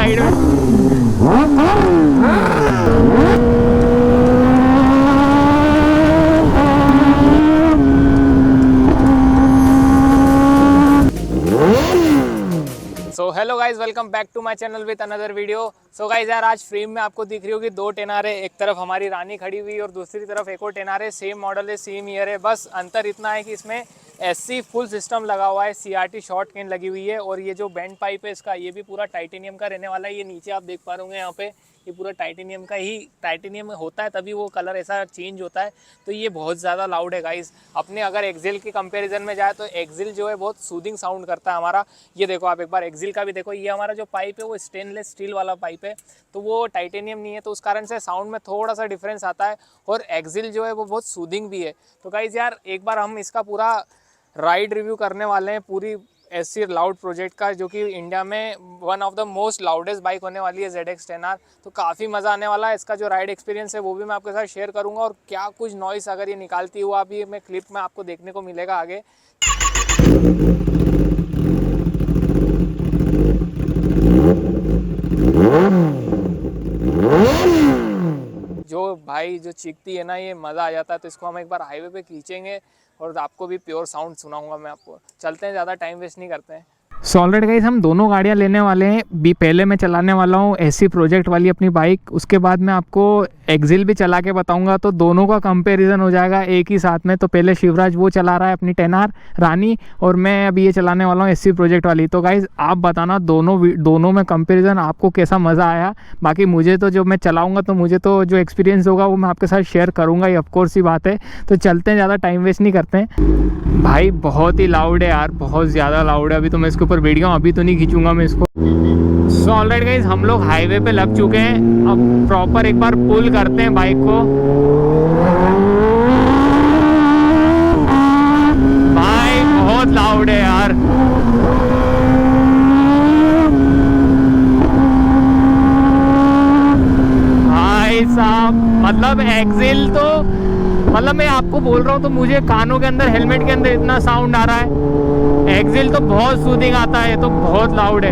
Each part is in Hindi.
साइड में। So hello guys, welcome back to my channel with another video. So guys यार, आज फ्रेम में आपको दिख रही होगी दो टेनार है। एक तरफ हमारी रानी खड़ी हुई और दूसरी तरफ एक और टेनार है। सेम मॉडल है, सेम ईयर है, बस अंतर इतना है कि इसमें एससी फुल सिस्टम लगा हुआ है, सीआरटी शॉर्ट कैन लगी हुई है और ये जो बेंड पाइप है इसका, ये भी पूरा टाइटेनियम का रहने वाला है। ये नीचे आप देख पा रहे होंगे, यहाँ पे ये पूरा टाइटेनियम का ही टाइटेनियम होता है, तभी वो कलर ऐसा चेंज होता है। तो ये बहुत ज़्यादा लाउड है गाइस। अपने अगर एक्सिल के कंपैरिजन में जाए तो एक्सिल जो है बहुत सूदिंग साउंड करता है हमारा। ये देखो आप एक बार एक्सिल का भी देखो, ये हमारा जो पाइप है वो स्टेनलेस स्टील वाला पाइप है, तो वो टाइटेनियम नहीं है, तो उस कारण से साउंड में थोड़ा सा डिफरेंस आता है। और एक्सिल जो है वो बहुत सूदिंग भी है। तो गाइस यार, एक बार हम इसका पूरा राइड रिव्यू करने वाले हैं पूरी एससी लाउड प्रोजेक्ट का, जो कि इंडिया में one of the most loudest bike होने वाली है ZX 10R। तो काफ़ी मज़ा आने वाला है। इसका जो राइड एक्सपीरियंस है वो भी मैं आपके साथ शेयर करूंगा, और क्या कुछ नॉइस अगर ये निकालती हुआ भी मैं क्लिप में आपको देखने को मिलेगा आगे। जो भाई जो चीखती है ना, ये मज़ा आ जाता है। तो इसको हम एक बार हाईवे पे खींचेंगे और आपको भी प्योर साउंड सुनाऊंगा मैं आपको। चलते हैं, ज़्यादा टाइम वेस्ट नहीं करते हैं। सो ऑलरेडी गाइस, हम दोनों गाड़ियां लेने वाले हैं। पहले मैं चलाने वाला हूं एससी प्रोजेक्ट वाली अपनी बाइक, उसके बाद मैं आपको एक्सिल भी चला के बताऊंगा, तो दोनों का कंपैरिजन हो जाएगा एक ही साथ में। तो पहले शिवराज वो चला रहा है अपनी 10R रानी, और मैं अभी ये चलाने वाला हूँ एससी प्रोजेक्ट वाली। तो गाइस आप बताना दोनों में कंपेरिजन आपको कैसा मज़ा आया। बाकी मुझे तो जो मैं चलाऊँगा तो मुझे तो जो एक्सपीरियंस होगा वो मैं आपके साथ शेयर करूँगा, ये ऑफकोर्स ही बात है। तो चलते हैं, ज़्यादा टाइम वेस्ट नहीं करते हैं। भाई बहुत ही लाउड है यार, बहुत ज़्यादा लाउड है। अभी तो मैं इसके ऊपर वीडियो अभी तो नहीं खींचूंगा मैं इसको। सो ऑलरेडी गाइस, हम लोग हाईवे पे लग चुके हैं। अब प्रॉपर एक बार पुल करते हैं बाइक को। भाई बहुत लाउड है यार। भाई साहब, मतलब एक्सिल तो, मतलब मैं आपको बोल रहा हूँ तो मुझे कानों के अंदर, हेलमेट के अंदर इतना साउंड आ रहा है। एक्सिल तो बहुत सूदिंग आता है, तो बहुत लाउड है।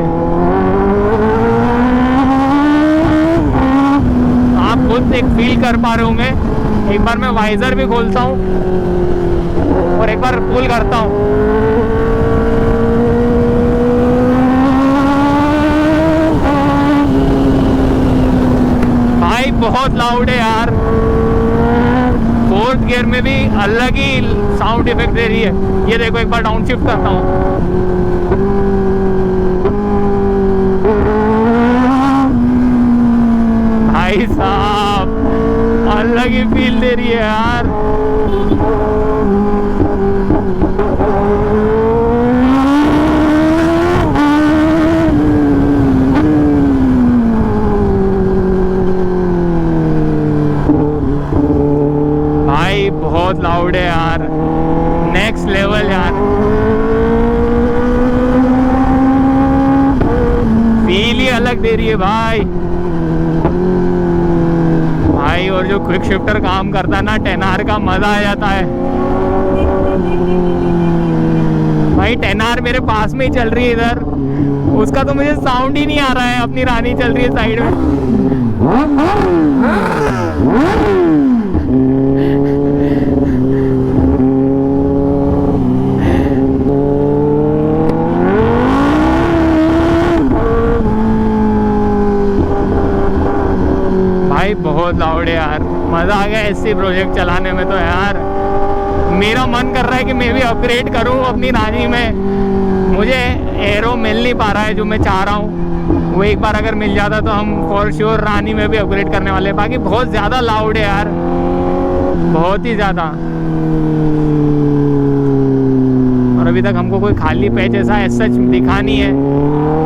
आप खुद एक फील कर पा रहे होंगे। एक बार मैं वाइजर भी खोलता हूँ और एक बार पुल करता हूँ। भाई बहुत लाउड है यार। फोर्थ गियर में भी अलग ही साउंड इफेक्ट दे रही है। ये देखो, एक बार डाउन शिफ्ट करता हूँ। भाई साहब, अलग ही फील दे रही है यार। बहुत लाउड है यार, नेक्स्ट लेवल यार। फील ही अलग दे रही है भाई। भाई और जो क्विक शिफ्टर काम करता है ना 10R का, मजा आ जाता है। भाई 10R मेरे पास में ही चल रही है इधर, उसका तो मुझे साउंड ही नहीं आ रहा है। अपनी रानी चल रही है साइड में। बहुत लाउड है यार, मज़ा आ गया एससी प्रोजेक्ट चलाने में। तो यार मेरा मन कर रहा है कि मैं भी अपग्रेड करूं अपनी रानी में। मुझे एरो मिल नहीं पा रहा है जो मैं चाह रहा हूं, वो एक बार अगर मिल जाता तो हम फॉर श्योर रानी में भी अपग्रेड करने वाले हैं। बाकी बहुत ज़्यादा लाउड है यार, बहुत ही ज़्यादा। और अभी तक हमको कोई खाली पैच ऐसा सच दिखा नहीं है।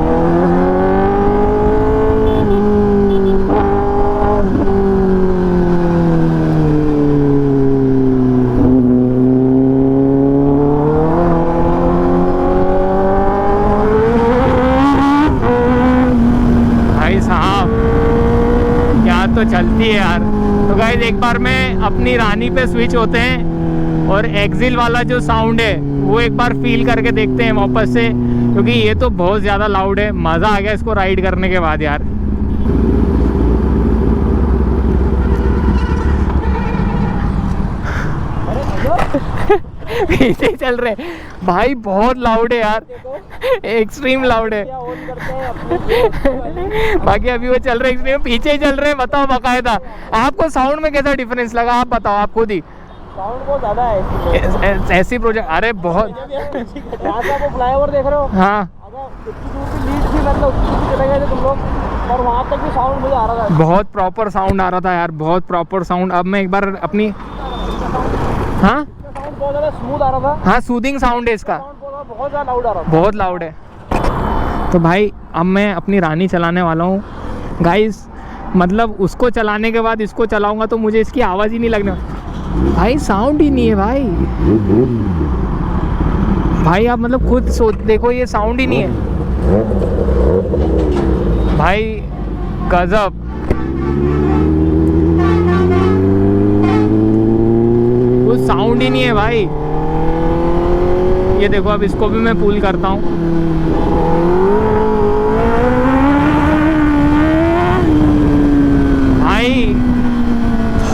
तो चलती है यार। तो गाइस एक बार मैं अपनी रानी पे स्विच होते हैं और एक्सिल वाला जो साउंड है वो एक बार फील करके देखते हैं वापस से, क्योंकि ये तो बहुत ज़्यादा लाउड है। मज़ा आ गया इसको राइड करने के बाद यार। पीछे चल रहे भाई, बहुत लाउड है यार, एक्सट्रीम लाउड है। बाकी अभी वो चल रहे एक्सट्रीम, पीछे ही चल रहे हैं। बताओ बाकायदा आपको साउंड में कैसा डिफरेंस लगा, आप बताओ, आप खुद ही। साउंड बहुत ज्यादा है ऐसी प्रोजेक्ट, अरे बहुत। फ्लाईओवर देख रहे हो, हाँ अगर इतनी दूर की लीड थी, मतलब उतनी दूर चले गए थे तुम लोग, और वहाँ तक भी साउंड मुझे आ रहा था। बहुत प्रॉपर साउंड आ रहा था यार, बहुत प्रॉपर साउंड। अब मैं एक बार अपनी, हाँ साउंड बहुत ज्यादा स्मूथ आ रहा था। हाँ, सूदिंग साउंड है इसका, बहुत ज्यादा लाउड आ रहा था, बहुत लाउड है। तो भाई अब मैं अपनी रानी चलाने वाला हूँ गाइस। मतलब उसको चलाने के बाद इसको चलाऊंगा तो मुझे इसकी आवाज़ ही नहीं लगने, भाई साउंड ही नहीं है भाई। भाई आप मतलब खुद सोच देखो, ये साउंड ही नहीं है भाई, गजब। कुछ साउंड ही नहीं है भाई। ये देखो, अब इसको भी मैं पुल करता हूँ। भाई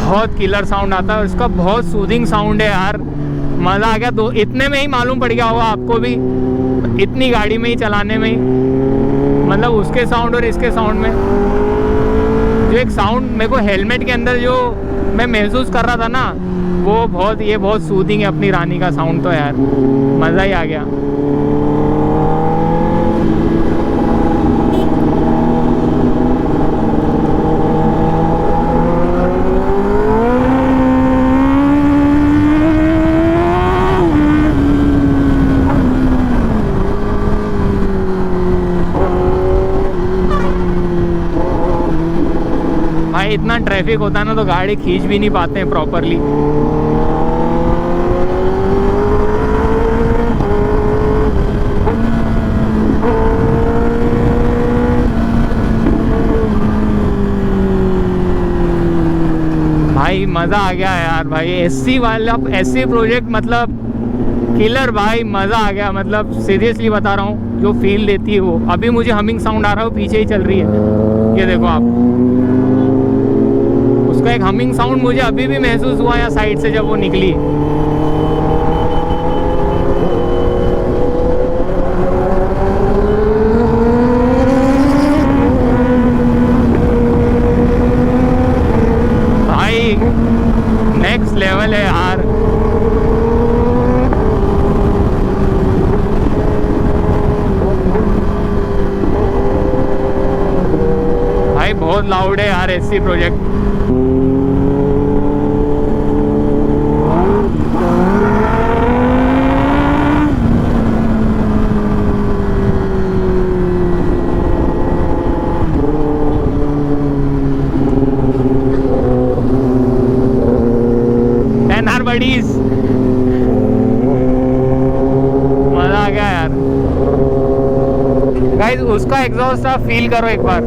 बहुत किलर साउंड आता है इसका, बहुत सूदिंग साउंड है यार। मज़ा आ गया। दो इतने में ही मालूम पड़ गया होगा आपको भी, इतनी गाड़ी में ही चलाने में ही, मतलब उसके साउंड और इसके साउंड में जो एक साउंड मेरे को हेलमेट के अंदर जो मैं महसूस कर रहा था ना, वो बहुत, ये बहुत सूदिंग है अपनी रानी का साउंड। तो यार मज़ा ही आ गया। भाई इतना ट्रैफिक होता है ना तो गाड़ी खींच भी नहीं पाते हैं प्रॉपरली। भाई मज़ा आ गया यार भाई, एससी वाला एससी प्रोजेक्ट मतलब किलर भाई, मज़ा आ गया। मतलब सीरियसली बता रहा हूँ, जो फील देती है वो। अभी मुझे हमिंग साउंड आ रहा है, वो पीछे ही चल रही है, ये देखो आप। उसका एक हमिंग साउंड मुझे अभी भी महसूस हुआ या साइड से जब वो निकली। भाई नेक्स्ट लेवल है यार। भाई बहुत लाउड है यार एससी प्रोजेक्ट। बडीज, मजा आ गया यार। गाइस उसका एग्जॉस्ट आप फील करो एक बार,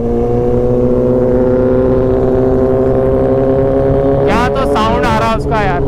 क्या तो साउंड आ रहा है उसका यार।